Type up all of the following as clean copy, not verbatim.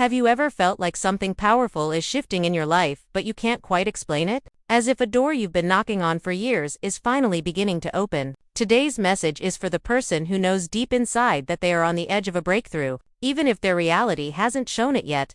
Have you ever felt like something powerful is shifting in your life, but you can't quite explain it? As if a door you've been knocking on for years is finally beginning to open. Today's message is for the person who knows deep inside that they are on the edge of a breakthrough, even if their reality hasn't shown it yet.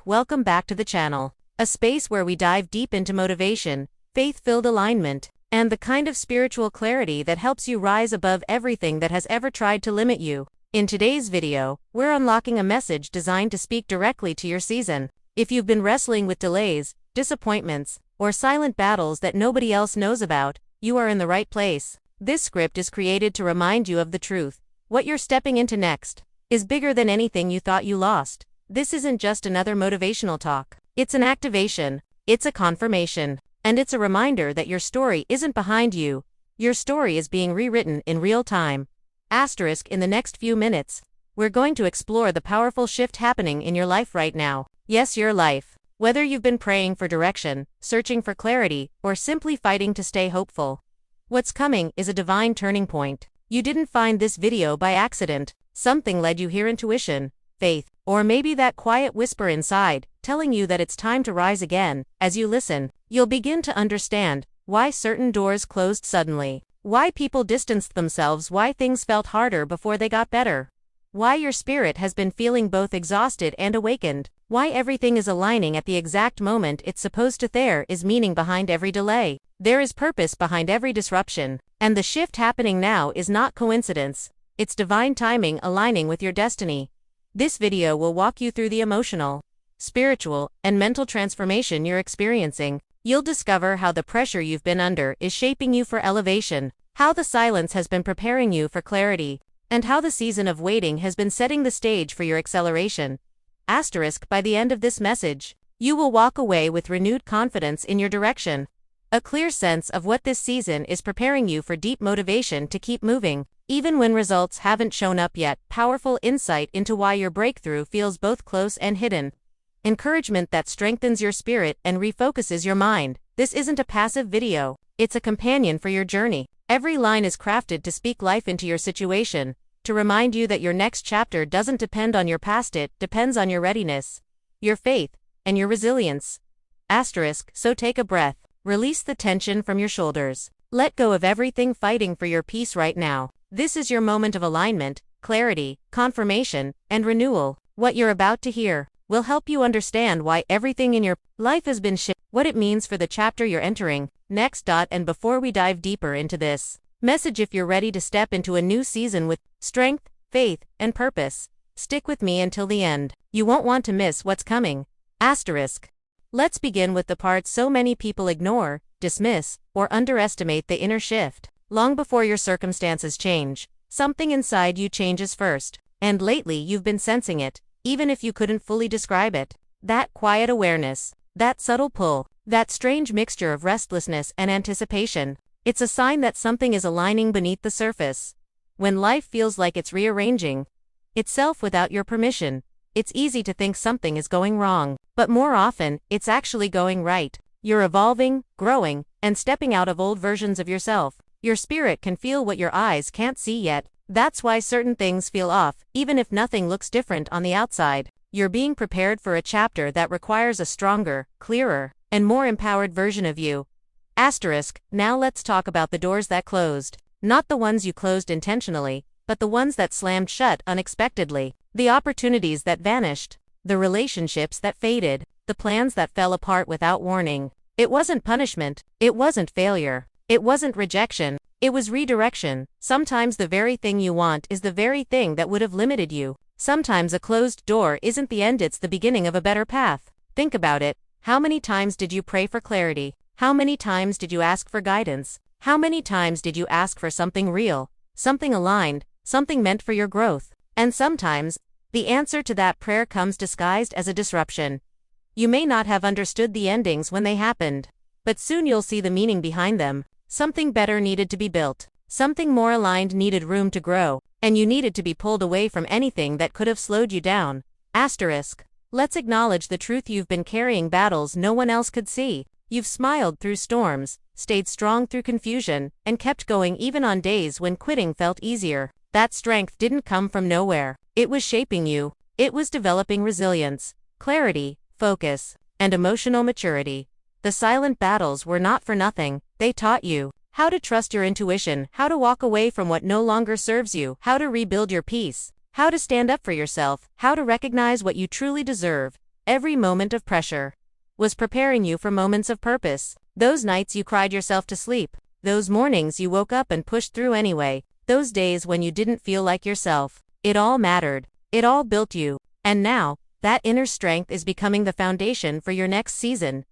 Welcome back to the channel. A space where we dive deep into motivation, faith-filled alignment, and the kind of spiritual clarity that helps you rise above everything that has ever tried to limit you. In today's video, we're unlocking a message designed to speak directly to your season. If you've been wrestling with delays, disappointments, or silent battles that nobody else knows about, you are in the right place. This script is created to remind you of the truth. What you're stepping into next is bigger than anything you thought you lost. This isn't just another motivational talk. It's an activation, it's a confirmation, and it's a reminder that your story isn't behind you. Your story is being rewritten in real time. In the next few minutes, we're going to explore the powerful shift happening in your life right now. Yes, your life. Whether you've been praying for direction, searching for clarity, or simply fighting to stay hopeful, what's coming is a divine turning point. You didn't find this video by accident. Something led you here: intuition, faith, or maybe that quiet whisper inside, telling you that it's time to rise again. As you listen, you'll begin to understand why certain doors closed suddenly, why people distanced themselves, why things felt harder before they got better, why your spirit has been feeling both exhausted and awakened, why everything is aligning at the exact moment it's supposed to. There is meaning behind every delay. There is purpose behind every disruption. And the shift happening now is not coincidence. It's divine timing aligning with your destiny. This video will walk you through the emotional, spiritual, and mental transformation you're experiencing. You'll discover how the pressure you've been under is shaping you for elevation, how the silence has been preparing you for clarity, and how the season of waiting has been setting the stage for your acceleration. By the end of this message, you will walk away with renewed confidence in your direction, a clear sense of what this season is preparing you for, deep motivation to keep moving, even when results haven't shown up yet, powerful insight into why your breakthrough feels both close and hidden, encouragement that strengthens your spirit and refocuses your mind. This isn't a passive video, it's a companion for your journey. Every line is crafted to speak life into your situation, to remind you that your next chapter doesn't depend on your past, it depends on your readiness, your faith, and your resilience. So take a breath, release the tension from your shoulders, let go of everything fighting for your peace right now. This is your moment of alignment, clarity, confirmation, and renewal. What you're about to hear will help you understand why everything in your life has been shifted, what it means for the chapter you're entering next. And before we dive deeper into this message, if you're ready to step into a new season with strength, faith, and purpose, stick with me until the end. You won't want to miss what's coming. Let's begin with the part so many people ignore, dismiss, or underestimate: the inner shift. Long before your circumstances change, something inside you changes first. And lately you've been sensing it, even if you couldn't fully describe it. That quiet awareness, that subtle pull, that strange mixture of restlessness and anticipation. It's a sign that something is aligning beneath the surface. When life feels like it's rearranging itself without your permission, it's easy to think something is going wrong. But more often, it's actually going right. You're evolving, growing, and stepping out of old versions of yourself. Your spirit can feel what your eyes can't see yet. That's why certain things feel off, even if nothing looks different on the outside. You're being prepared for a chapter that requires a stronger, clearer, and more empowered version of you. Now let's talk about the doors that closed. Not the ones you closed intentionally, but the ones that slammed shut unexpectedly. The opportunities that vanished, the relationships that faded, the plans that fell apart without warning. It wasn't punishment, it wasn't failure, it wasn't rejection, it was redirection. Sometimes the very thing you want is the very thing that would have limited you. Sometimes a closed door isn't the end, it's the beginning of a better path. Think about it. How many times did you pray for clarity? How many times did you ask for guidance? How many times did you ask for something real, something aligned, something meant for your growth? And sometimes, the answer to that prayer comes disguised as a disruption. You may not have understood the endings when they happened, but soon you'll see the meaning behind them. Something better needed to be built. Something more aligned needed room to grow, and you needed to be pulled away from anything that could have slowed you down. Let's acknowledge the truth: you've been carrying battles no one else could see. You've smiled through storms, stayed strong through confusion, and kept going even on days when quitting felt easier. That strength didn't come from nowhere. It was shaping you. It was developing resilience, clarity, focus, and emotional maturity. The silent battles were not for nothing. They taught you how to trust your intuition, how to walk away from what no longer serves you, how to rebuild your peace, how to stand up for yourself, how to recognize what you truly deserve. Every moment of pressure was preparing you for moments of purpose. Those nights you cried yourself to sleep, those mornings you woke up and pushed through anyway, those days when you didn't feel like yourself. It all mattered. It all built you. And now, that inner strength is becoming the foundation for your next season.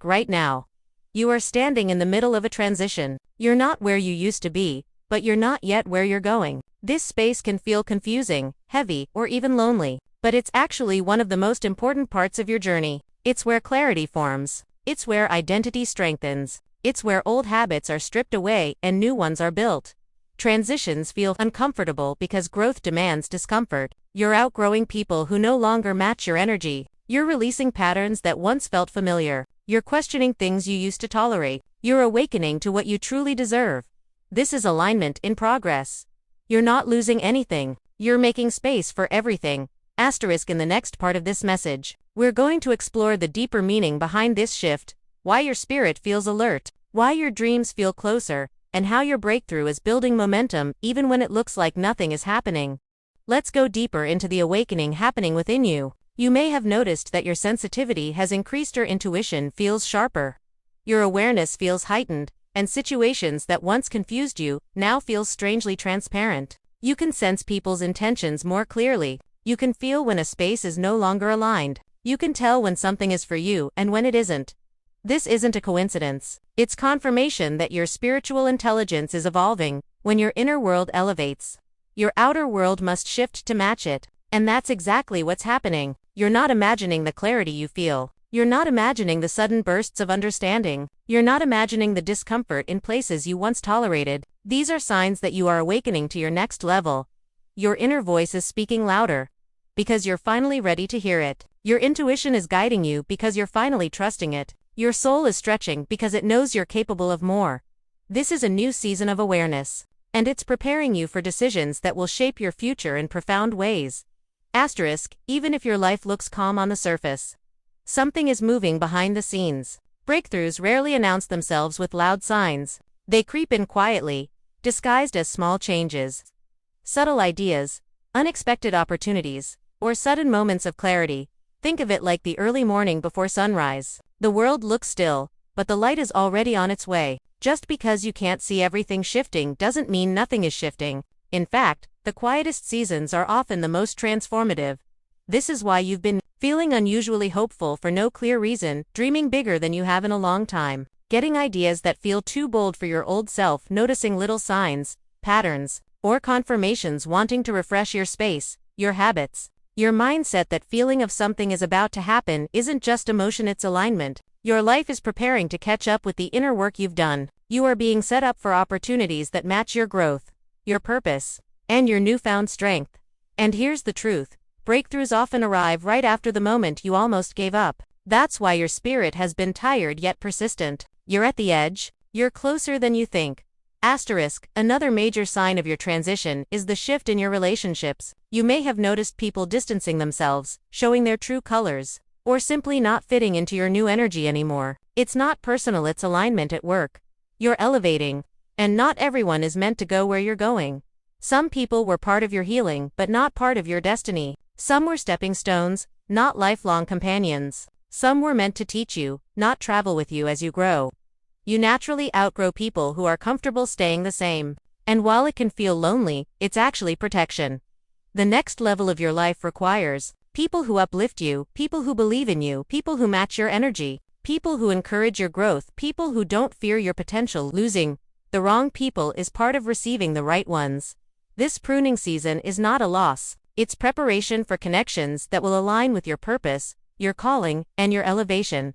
Right now, you are standing in the middle of a transition. You're not where you used to be, but you're not yet where you're going. This space can feel confusing, heavy, or even lonely, but it's actually one of the most important parts of your journey. It's where clarity forms. It's where identity strengthens. It's where old habits are stripped away and new ones are built. Transitions feel uncomfortable because growth demands discomfort. You're outgrowing people who no longer match your energy. You're releasing patterns that once felt familiar. You're questioning things you used to tolerate. You're awakening to what you truly deserve. This is alignment in progress. You're not losing anything. You're making space for everything. In the next part of this message, we're going to explore the deeper meaning behind this shift, why your spirit feels alert, why your dreams feel closer, and how your breakthrough is building momentum even when it looks like nothing is happening. Let's go deeper into the awakening happening within you. You may have noticed that your sensitivity has increased, your intuition feels sharper. Your awareness feels heightened, and situations that once confused you now feel strangely transparent. You can sense people's intentions more clearly. You can feel when a space is no longer aligned. You can tell when something is for you and when it isn't. This isn't a coincidence. It's confirmation that your spiritual intelligence is evolving. When your inner world elevates, your outer world must shift to match it. And that's exactly what's happening. You're not imagining the clarity you feel. You're not imagining the sudden bursts of understanding. You're not imagining the discomfort in places you once tolerated. These are signs that you are awakening to your next level. Your inner voice is speaking louder because you're finally ready to hear it. Your intuition is guiding you because you're finally trusting it. Your soul is stretching because it knows you're capable of more. This is a new season of awareness, and it's preparing you for decisions that will shape your future in profound ways. Even if your life looks calm on the surface, something is moving behind the scenes. Breakthroughs rarely announce themselves with loud signs. They creep in quietly, disguised as small changes, subtle ideas, unexpected opportunities, or sudden moments of clarity. Think of it like the early morning before sunrise. The world looks still, but the light is already on its way. Just because you can't see everything shifting doesn't mean nothing is shifting. In fact, the quietest seasons are often the most transformative. This is why you've been feeling unusually hopeful for no clear reason, dreaming bigger than you have in a long time, getting ideas that feel too bold for your old self, noticing little signs, patterns, or confirmations, wanting to refresh your space, your habits, your mindset. That feeling of something is about to happen isn't just emotion, it's alignment. Your life is preparing to catch up with the inner work you've done. You are being set up for opportunities that match your growth, your purpose, and your newfound strength. And here's the truth. Breakthroughs often arrive right after the moment you almost gave up. That's why your spirit has been tired yet persistent. You're at the edge. You're closer than you think. Another major sign of your transition is the shift in your relationships. You may have noticed people distancing themselves, showing their true colors, or simply not fitting into your new energy anymore. It's not personal, it's alignment at work. You're elevating, and not everyone is meant to go where you're going. Some people were part of your healing, but not part of your destiny. Some were stepping stones, not lifelong companions. Some were meant to teach you, not travel with you as you grow. You naturally outgrow people who are comfortable staying the same. And while it can feel lonely, it's actually protection. The next level of your life requires people who uplift you, people who believe in you, people who match your energy, people who encourage your growth, people who don't fear your potential. Losing the wrong people is part of receiving the right ones. This pruning season is not a loss. It's preparation for connections that will align with your purpose, your calling, and your elevation.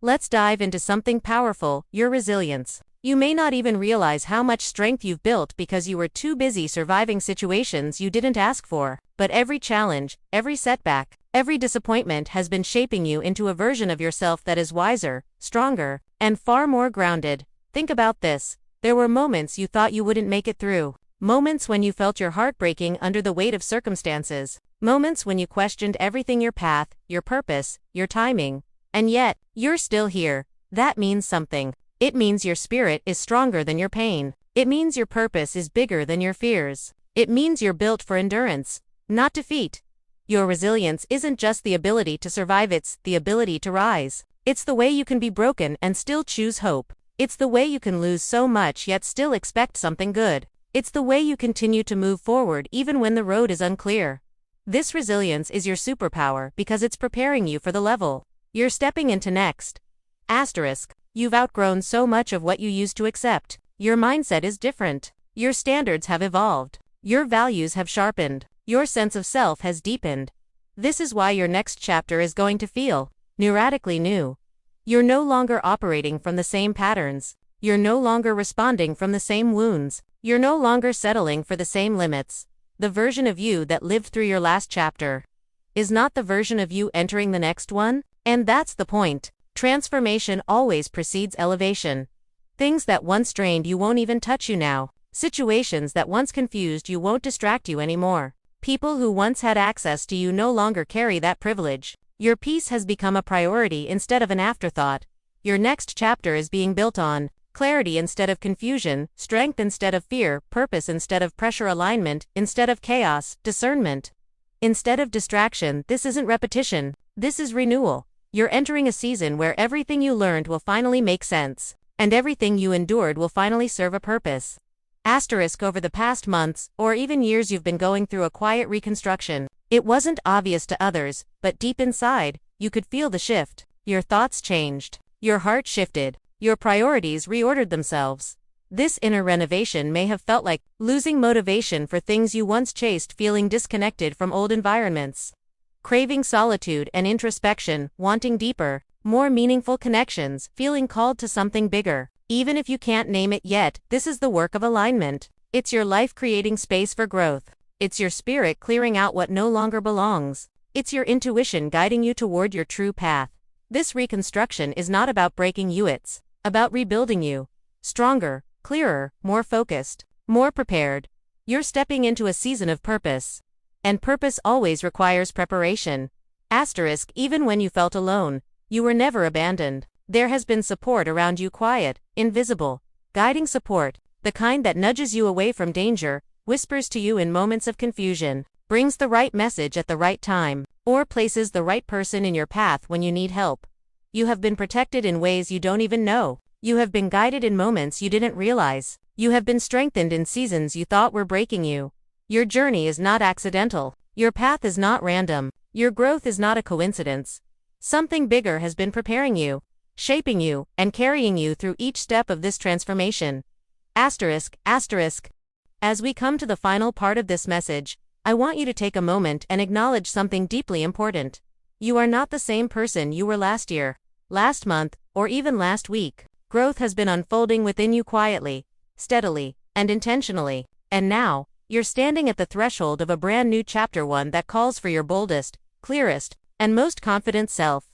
Let's dive into something powerful, your resilience. You may not even realize how much strength you've built because you were too busy surviving situations you didn't ask for. But every challenge, every setback, every disappointment has been shaping you into a version of yourself that is wiser, stronger, and far more grounded. Think about this. There were moments you thought you wouldn't make it through. Moments when you felt your heart breaking under the weight of circumstances. Moments when you questioned everything, your path, your purpose, your timing. And yet, you're still here. That means something. It means your spirit is stronger than your pain. It means your purpose is bigger than your fears. It means you're built for endurance, not defeat. Your resilience isn't just the ability to survive, it's the ability to rise. It's the way you can be broken and still choose hope. It's the way you can lose so much yet still expect something good. It's the way you continue to move forward even when the road is unclear. This resilience is your superpower because it's preparing you for the level you're stepping into next. Asterisk. You've outgrown so much of what you used to accept. Your mindset is different. Your standards have evolved. Your values have sharpened. Your sense of self has deepened. This is why your next chapter is going to feel radically new. You're no longer operating from the same patterns. You're no longer responding from the same wounds. You're no longer settling for the same limits. The version of you that lived through your last chapter is not the version of you entering the next one, and that's the point. Transformation always precedes elevation. Things that once drained you won't even touch you now. Situations that once confused you won't distract you anymore. People who once had access to you no longer carry that privilege. Your peace has become a priority instead of an afterthought. Your next chapter is being built on clarity instead of confusion, strength instead of fear, purpose instead of pressure, alignment instead of chaos, discernment instead of distraction. This isn't repetition. This is renewal. You're entering a season where everything you learned will finally make sense, and everything you endured will finally serve a purpose. Asterisk. Over the past months, or even years, you've been going through a quiet reconstruction. It wasn't obvious to others, but deep inside, you could feel the shift. Your thoughts changed. Your heart shifted. Your priorities reordered themselves. This inner renovation may have felt like losing motivation for things you once chased, feeling disconnected from old environments, craving solitude and introspection, wanting deeper, more meaningful connections, feeling called to something bigger. Even if you can't name it yet, this is the work of alignment. It's your life creating space for growth. It's your spirit clearing out what no longer belongs. It's your intuition guiding you toward your true path. This reconstruction is not about breaking you, it's about rebuilding you. Stronger, clearer, more focused, more prepared. You're stepping into a season of purpose. And purpose always requires preparation. Asterisk. Even when you felt alone, you were never abandoned. There has been support around you, quiet, invisible, guiding support, the kind that nudges you away from danger, whispers to you in moments of confusion, brings the right message at the right time, or places the right person in your path when you need help. You have been protected in ways you don't even know. You have been guided in moments you didn't realize. You have been strengthened in seasons you thought were breaking you. Your journey is not accidental. Your path is not random. Your growth is not a coincidence. Something bigger has been preparing you, shaping you, and carrying you through each step of this transformation. Asterisk. As we come to the final part of this message, I want you to take a moment and acknowledge something deeply important. You are not the same person you were last year, last month, or even last week. Growth has been unfolding within you quietly, steadily, and intentionally. And now, you're standing at the threshold of a brand new chapter, one that calls for your boldest, clearest, and most confident self.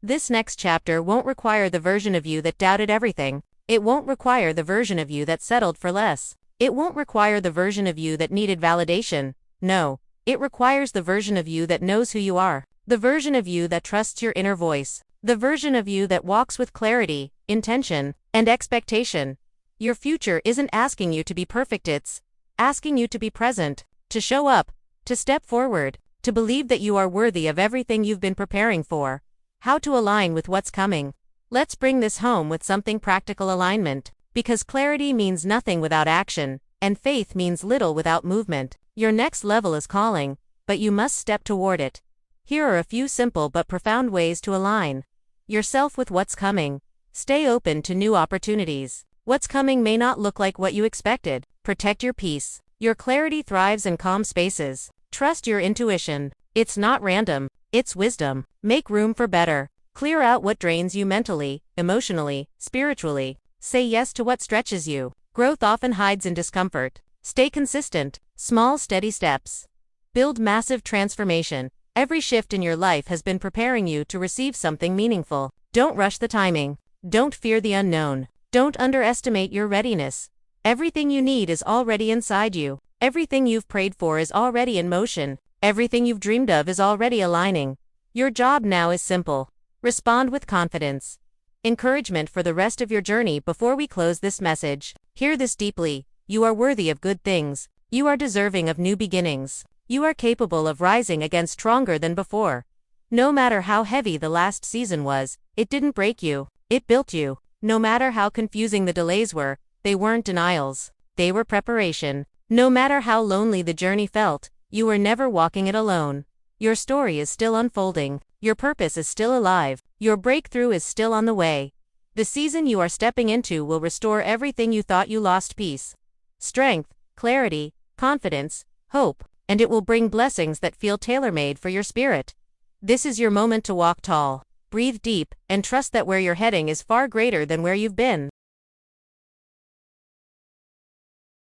This next chapter won't require the version of you that doubted everything. It won't require the version of you that settled for less. It won't require the version of you that needed validation. No, it requires the version of you that knows who you are. The version of you that trusts your inner voice. The version of you that walks with clarity, intention, and expectation. Your future isn't asking you to be perfect, it's asking you to be present, to show up, to step forward, to believe that you are worthy of everything you've been preparing for. How to align with what's coming. Let's bring this home with something practical: alignment. Because clarity means nothing without action, and faith means little without movement. Your next level is calling, but you must step toward it. Here are a few simple but profound ways to align yourself with what's coming. Stay open to new opportunities. What's coming may not look like what you expected. Protect your peace. Your clarity thrives in calm spaces. Trust your intuition. It's not random, it's wisdom. Make room for better. Clear out what drains you mentally, emotionally, spiritually. Say yes to what stretches you. Growth often hides in discomfort. Stay consistent. Small, steady steps build massive transformation. Every shift in your life has been preparing you to receive something meaningful. Don't rush the timing. Don't fear the unknown. Don't underestimate your readiness. Everything you need is already inside you. Everything you've prayed for is already in motion. Everything you've dreamed of is already aligning. Your job now is simple. Respond with confidence. Encouragement for the rest of your journey. Before we close this message, hear this deeply. You are worthy of good things. You are deserving of new beginnings. You are capable of rising again stronger than before. No matter how heavy the last season was, it didn't break you. It built you. No matter how confusing the delays were, they weren't denials. They were preparation. No matter how lonely the journey felt, you were never walking it alone. Your story is still unfolding. Your purpose is still alive. Your breakthrough is still on the way. The season you are stepping into will restore everything you thought you lost: peace, strength, clarity, confidence, hope, and it will bring blessings that feel tailor-made for your spirit. This is your moment to walk tall, breathe deep, and trust that where you're heading is far greater than where you've been.